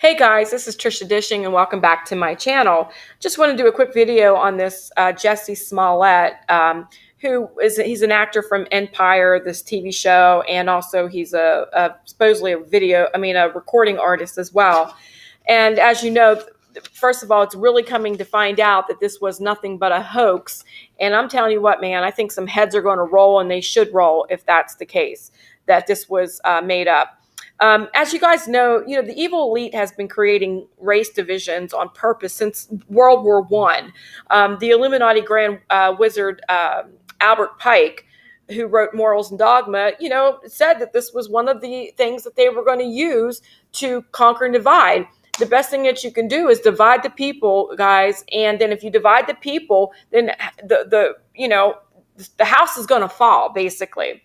Hey guys, this is Trisha Dishing and welcome back to my channel. Just want to do a quick video on this Jussie Smollett, he's an actor from Empire, this TV show, and also he's supposedly a recording artist as well. And as you know, first of all, it's really coming to find out that this was nothing but a hoax. And I'm telling you what, man, I think some heads are going to roll, and they should roll if that's the case, that this was made up. As you guys know, the evil elite has been creating race divisions on purpose since World War One. The Illuminati Grand Wizard Albert Pike, who wrote Morals and Dogma, said that this was one of the things that they were going to use to conquer and divide. The best thing that you can do is divide the people, guys, and then if you divide the people, then the house is going to fall, basically.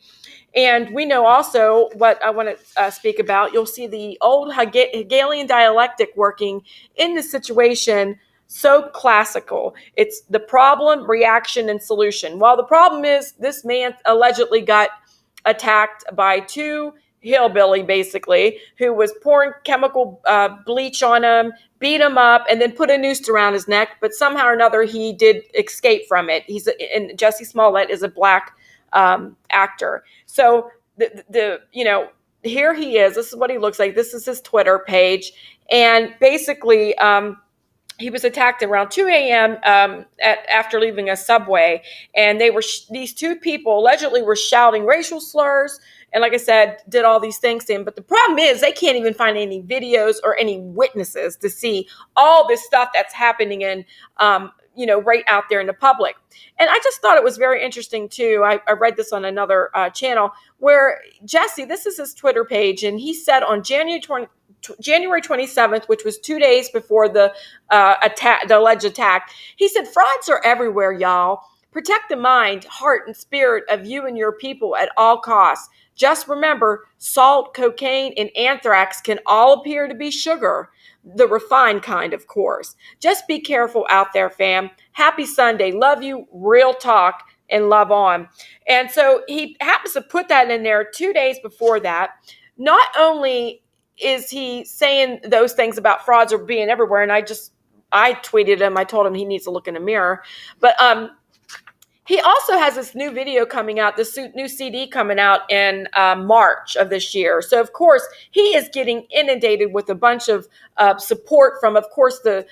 And we know also what I want to speak about. You'll see the old Hegelian dialectic working in this situation, so classical. It's the problem, reaction, and solution. Well, the problem is this man allegedly got attacked by two hillbilly, basically, who was pouring chemical bleach on him, beat him up, and then put a noose around his neck. But somehow or another, he did escape from it. And Jussie Smollett is a black actor. So here he is. This is what he looks like. This is his Twitter page, and basically, he was attacked around 2 a.m. After leaving a subway, and these two people allegedly were shouting racial slurs, and like I said, did all these things to him. But the problem is they can't even find any videos or any witnesses to see all this stuff that's happening in right out there in the public. And I just thought it was very interesting too. I read this on another channel where Jussie, this is his Twitter page, and he said on January 27th, which was 2 days before the alleged attack, he said, "Frauds are everywhere, y'all. Protect the mind, heart, and spirit of you and your people at all costs. Just remember, salt, cocaine, and anthrax can all appear to be sugar. The refined kind, of course. Just be careful out there, fam. Happy Sunday. Love you. Real talk and love on." And so he happens to put that in there 2 days before that. Not only is he saying those things about frauds are being everywhere, and I tweeted him. I told him he needs to look in the mirror. But he also has this new video coming out, this new CD coming out in March of this year. So, of course, he is getting inundated with a bunch of support from, of course, the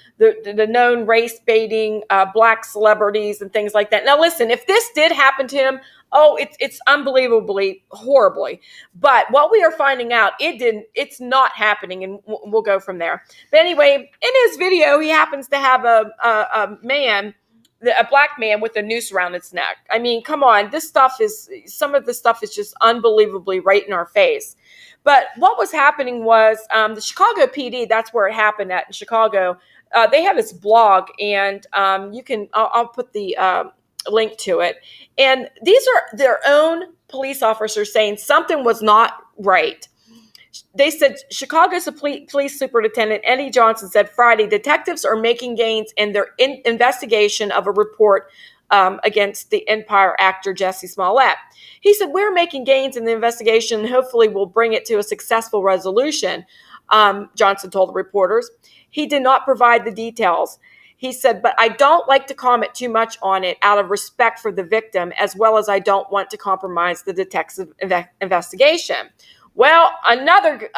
known race baiting black celebrities and things like that. Now, listen, if this did happen to him, it's unbelievably horribly. But what we are finding out, it's not happening, and we'll go from there. But anyway, in his video, he happens to have a black man with a noose around its neck. I mean, come on, some of this stuff is just unbelievably right in our face. But what was happening was the Chicago PD, that's where it happened at in Chicago. They have this blog, and I'll put the link to it. And these are their own police officers saying something was not right. They said Chicago's police superintendent Eddie Johnson said Friday detectives are making gains in their investigation of a report against the Empire actor Jussie Smollett. He said, "We're making gains in the investigation and hopefully we'll bring it to a successful resolution," Johnson told the reporters. He did not provide the details. He said, "But I don't like to comment too much on it out of respect for the victim, as well as I don't want to compromise the detective investigation." Well, another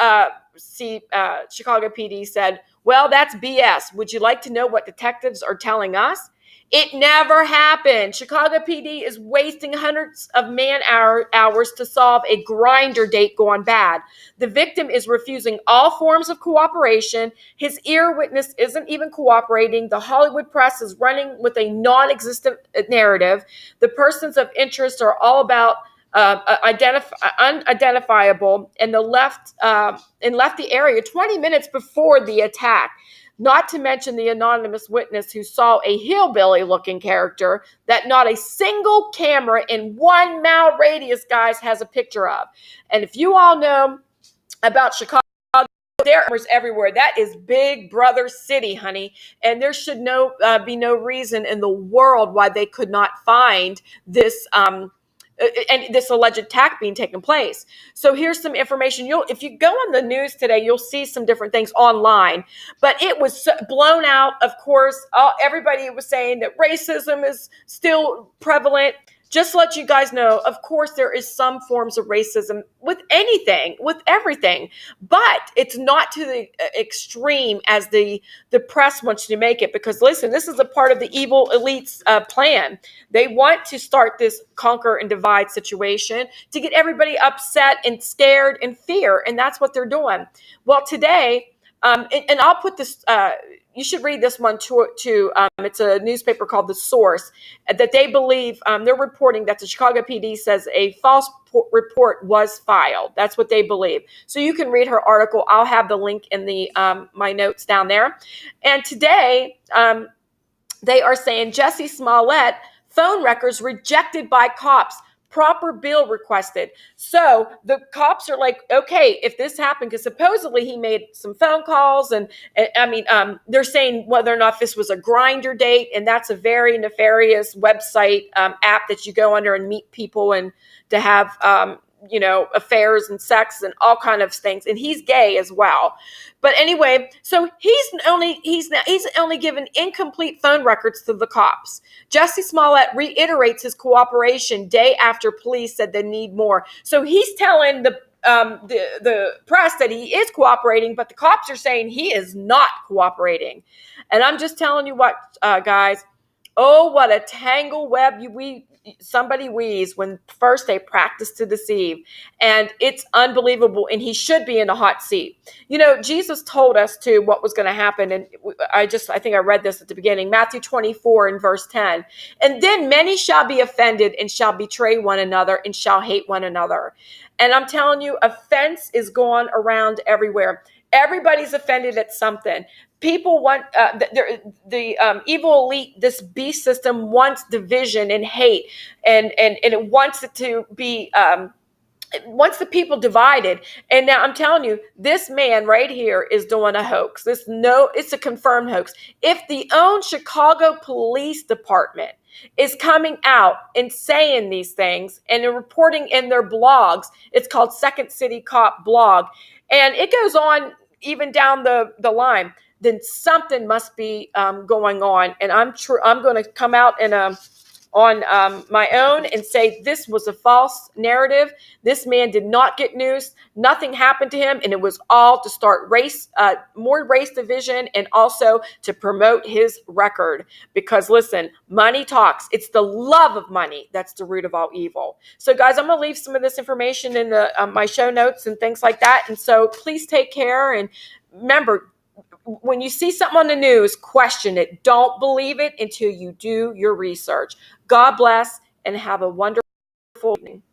Chicago PD said, "Well, that's BS. Would you like to know what detectives are telling us? It never happened. Chicago PD is wasting hundreds of man-hours to solve a grinder date gone bad. The victim is refusing all forms of cooperation. His ear witness isn't even cooperating. The Hollywood press is running with a non-existent narrative. The persons of interest are all about unidentifiable, and left the area 20 minutes before the attack. Not to mention the anonymous witness who saw a hillbilly-looking character that not a single camera in 1 mile radius, guys, has a picture of." And if you all know about Chicago, there are cameras everywhere. That is Big Brother City, honey. And there should be no reason in the world why they could not find this and this alleged attack being taken place. So here's some information. If you go on the news today, you'll see some different things online, but it was blown out. Of course, everybody was saying that racism is still prevalent. Just to let you guys know, of course, there is some forms of racism with anything, with everything, but it's not to the extreme as the press wants you to make it. Because listen, this is a part of the evil elite's plan. They want to start this conquer and divide situation to get everybody upset and scared and fear, and that's what they're doing. Well, today, and I'll put this. You should read this one too. It's a newspaper called The Source that they believe they're reporting that the Chicago PD says a false report was filed. That's what they believe. So you can read her article. I'll have the link in the my notes down there. And today they are saying Jussie Smollett phone records rejected by cops. Proper bill requested. So the cops are like, okay, if this happened, because supposedly he made some phone calls, and they're saying whether or not this was a grinder date, and that's a very nefarious website app that you go under and meet people and to have affairs and sex and all kind of things. And he's gay as well. But anyway, so he's only given incomplete phone records to the cops. Jussie Smollett reiterates his cooperation day after police said they need more. So he's telling the press that he is cooperating, but the cops are saying he is not cooperating. And I'm just telling you what, guys. Oh, what a tangle web somebody weaves when first they practice to deceive. And it's unbelievable. And he should be in a hot seat. Jesus told us too what was going to happen. And I think I read this at the beginning, Matthew 24 and verse 10. And then many shall be offended and shall betray one another and shall hate one another. And I'm telling you, offense is going around everywhere. Everybody's offended at something. People want the evil elite. This beast system wants division and hate, and it wants it to be. It wants the people divided. And now I'm telling you, this man right here is doing a hoax. It's a confirmed hoax. If the own Chicago Police Department is coming out and saying these things and reporting in their blogs, it's called Second City Cop blog, and it goes on even down the line, then something must be going on. And I'm going to come out and on my own and say this was a false narrative. This man did not get news. Nothing happened to him, and it was all to start more race division, and also to promote his record. Because listen, money talks. It's the love of money that's the root of all evil. So guys, I'm gonna leave some of this information in the my show notes and things like that. And so please take care, and remember, when you see something on the news, question it. Don't believe it until you do your research. God bless and have a wonderful evening.